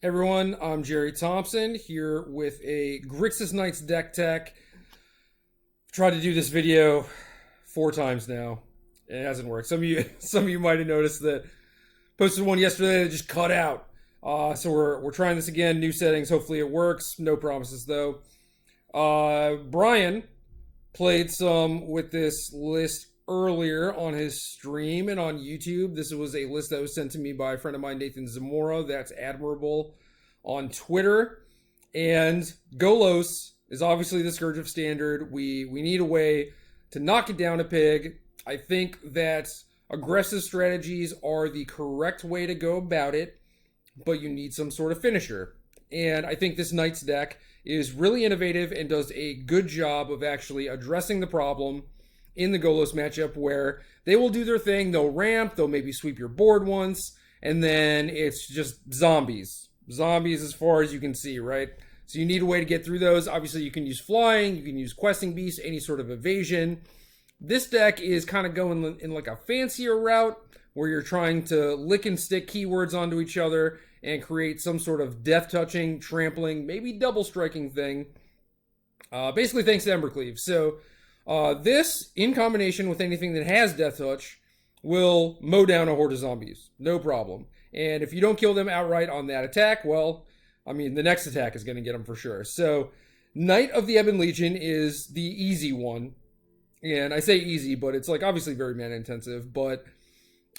Everyone, I'm Jerry Thompson here with a Grixis Knights deck tech. Tried to do this video 4 times now. It hasn't worked. Some of you might have noticed that posted one yesterday that just cut out. So we're trying this again, new settings. Hopefully it works. No promises though. Bryan played some with this list earlier on his stream and on YouTube. This was a list that was sent to me by a friend of mine, Nathan Zamora. That's Admirable on Twitter. And Golos is obviously the Scourge of Standard. We need a way to knock it down a peg. I think that aggressive strategies are the correct way to go about it, but you need some sort of finisher. And I think this Knights deck is really innovative and does a good job of actually addressing the problem in the Golos matchup, where they will do their thing, they'll ramp, they'll maybe sweep your board once, and then it's just zombies. Zombies as far as you can see, right? So you need a way to get through those. Obviously you can use flying, you can use questing beast, any sort of evasion. This deck is kind of going in like a fancier route, where you're trying to lick and stick keywords onto each other and create some sort of death touching, trampling, maybe double striking thing. Basically thanks to Ember Cleave. So this, in combination with anything that has Death Touch, will mow down a horde of zombies. No problem. And if you don't kill them outright on that attack, well, I mean, the next attack is going to get them for sure. So, Knight of the Ebon Legion is the easy one. And I say easy, but it's like obviously very mana intensive. But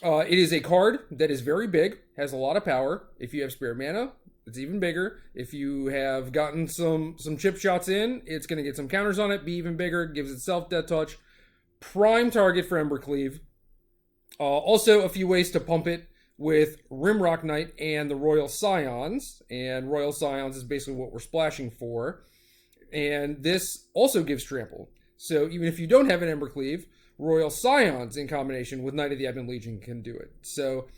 it is a card that is very big, has a lot of power. If you have spare mana, it's even bigger. If you have gotten some chip shots in, it's going to get some counters on it, be even bigger, gives itself Death Touch. Prime target for Ember Cleave. Also, a few ways to pump it with Rimrock Knight and the Royal Scions. And Royal Scions is basically what we're splashing for. And this also gives trample. So even if you don't have an Ember Cleave, Royal Scions in combination with Knight of the Ebon Legion can do it. So,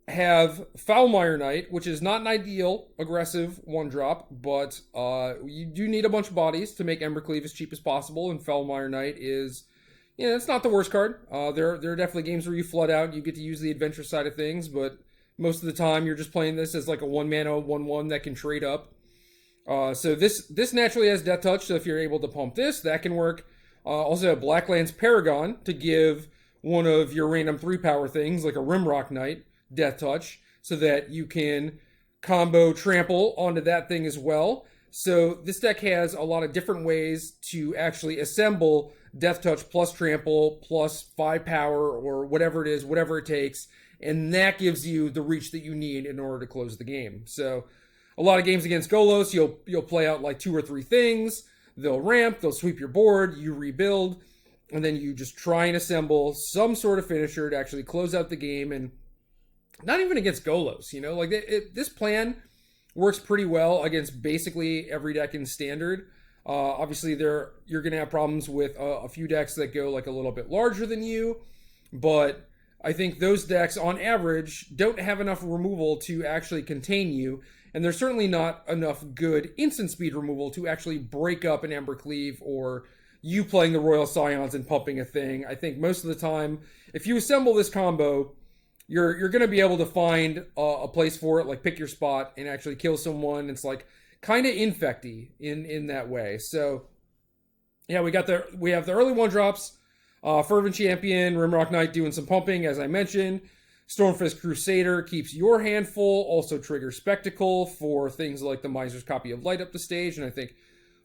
have Foulmire Knight, which is not an ideal aggressive 1-drop, but you do need a bunch of bodies to make Ember Cleave as cheap as possible, and Foulmire Knight is, it's not the worst card. There are definitely games where you flood out, you get to use the adventure side of things, but most of the time you're just playing this as like a 1-mana 1/1 that can trade up. So this naturally has Death Touch, so if you're able to pump this, that can work. Also, Blacklands Paragon to give one of your random 3-power things, like a Rimrock Knight, Death Touch, so that you can combo trample onto that thing as well. So this deck has a lot of different ways to actually assemble Death Touch plus trample plus 5 power or whatever it is, whatever it takes, and that gives you the reach that you need in order to close the game. So a lot of games against Golos, you'll play out like 2 or 3 things. They'll ramp, they'll sweep your board, you rebuild, and then you just try and assemble some sort of finisher to actually close out the game. And not even against Golos, like this plan works pretty well against basically every deck in Standard. Obviously, you're going to have problems with a few decks that go like a little bit larger than you, but I think those decks on average don't have enough removal to actually contain you, and there's certainly not enough good instant speed removal to actually break up an Ember Cleave or you playing the Royal Scions and pumping a thing. I think most of the time, if you assemble this combo, you're going to be able to find a place for it, like pick your spot and actually kill someone. It's like kind of infecty in that way. So yeah, we have the early 1-drops, Fervent Champion, Rimrock Knight doing some pumping, as I mentioned. Stormfist Crusader keeps your hand full, also triggers Spectacle for things like the Miser's Copy of Light up the stage, and I think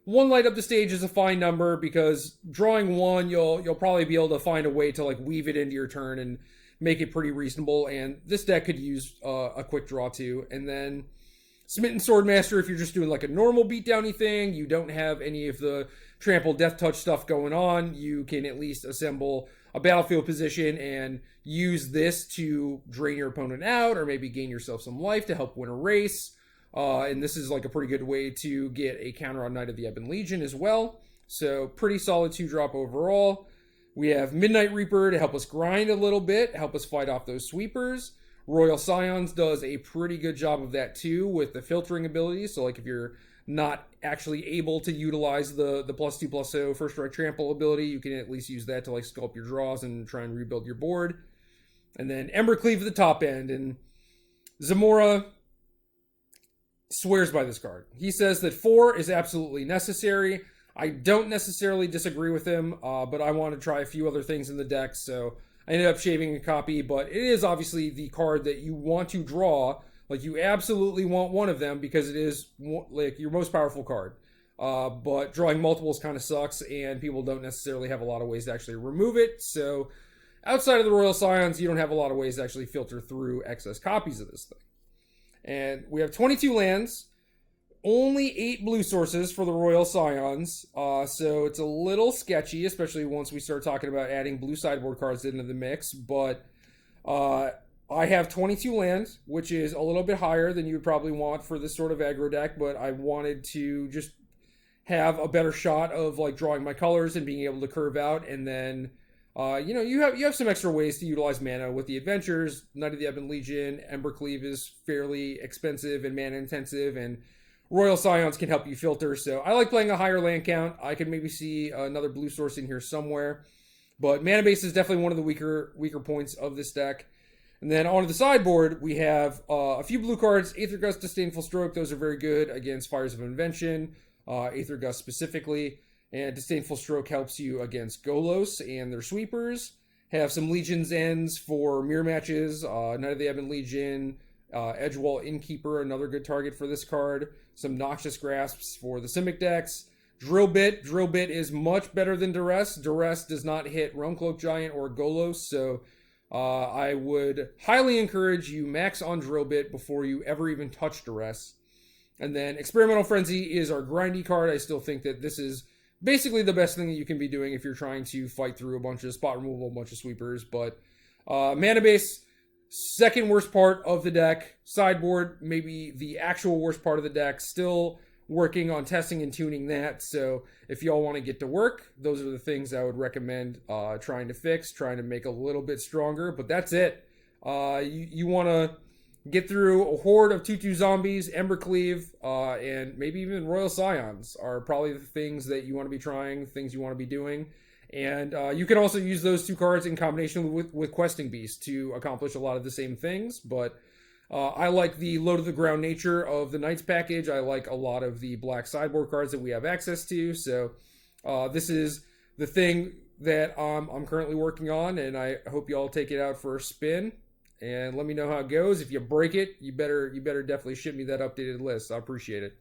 1 light up the stage is a fine number, because drawing 1, you'll probably be able to find a way to like weave it into your turn and make it pretty reasonable, and this deck could use a quick draw too. And then Smitten Swordmaster, if you're just doing like a normal beatdowny thing, you don't have any of the trample Death Touch stuff going on, you can at least assemble a battlefield position and use this to drain your opponent out, or maybe gain yourself some life to help win a race. And this is like a pretty good way to get a counter on Knight of the Ebon Legion as well. So pretty solid 2-drop overall. We have Midnight Reaper to help us grind a little bit, help us fight off those sweepers. Royal Scions does a pretty good job of that too with the filtering abilities. So like if you're not actually able to utilize the +2/+0 first strike trample ability, you can at least use that to like sculpt your draws and try and rebuild your board. And then Ember Cleave at the top end. And Zamora swears by this card. He says that 4 is absolutely necessary. I don't necessarily disagree with him, but I want to try a few other things in the deck, so I ended up shaving a copy, but it is obviously the card that you want to draw. Like, you absolutely want one of them because it is, like, your most powerful card. But drawing multiples kind of sucks, and people don't necessarily have a lot of ways to actually remove it, so outside of the Royal Scions, you don't have a lot of ways to actually filter through excess copies of this thing. And we have 22 lands, only 8 blue sources for the Royal Scions, so it's a little sketchy, especially once we start talking about adding blue sideboard cards into the mix, but I have 22 lands, which is a little bit higher than you would probably want for this sort of aggro deck, but I wanted to just have a better shot of like drawing my colors and being able to curve out, and then you have some extra ways to utilize mana with the adventures. Knight of the Ebon Legion, Ember Cleave is fairly expensive and mana intensive, and Royal Scions can help you filter, so I like playing a higher land count. I could maybe see another blue source in here somewhere, but mana base is definitely one of the weaker points of this deck. And then onto the sideboard, we have a few blue cards. Aether Gust, Disdainful Stroke, those are very good against Fires of Invention, Aether Gust specifically, and Disdainful Stroke helps you against Golos and their sweepers. Have some Legion's Ends for mirror matches, Knight of the Ebon Legion, Edgewall Innkeeper, another good target for this card. Some Noxious Grasps for the Simic decks. Drill Bit is much better than Duress. Duress does not hit Realmcloak Giant or Golos, so I would highly encourage you max on Drill Bit before you ever even touch Duress. And then Experimental Frenzy is our grindy card. I still think that this is basically the best thing that you can be doing if you're trying to fight through a bunch of spot removal, a bunch of sweepers. But mana base, second worst part of the deck. Sideboard, maybe the actual worst part of the deck. Still working on testing and tuning that. So if y'all want to get to work, those are the things I would recommend trying to fix, trying to make a little bit stronger. But that's it. You want to get through a horde of 2/2 zombies, Ember Cleave, and maybe even Royal Scions are probably the things that you want to be trying, things you want to be doing. And you can also use those 2 cards in combination with Questing Beast to accomplish a lot of the same things. But I like the low to the ground nature of the Knights package. I like a lot of the black sideboard cards that we have access to. So this is the thing that I'm currently working on, and I hope y'all take it out for a spin. And let me know how it goes. If you break it, you better definitely ship me that updated list. I appreciate it.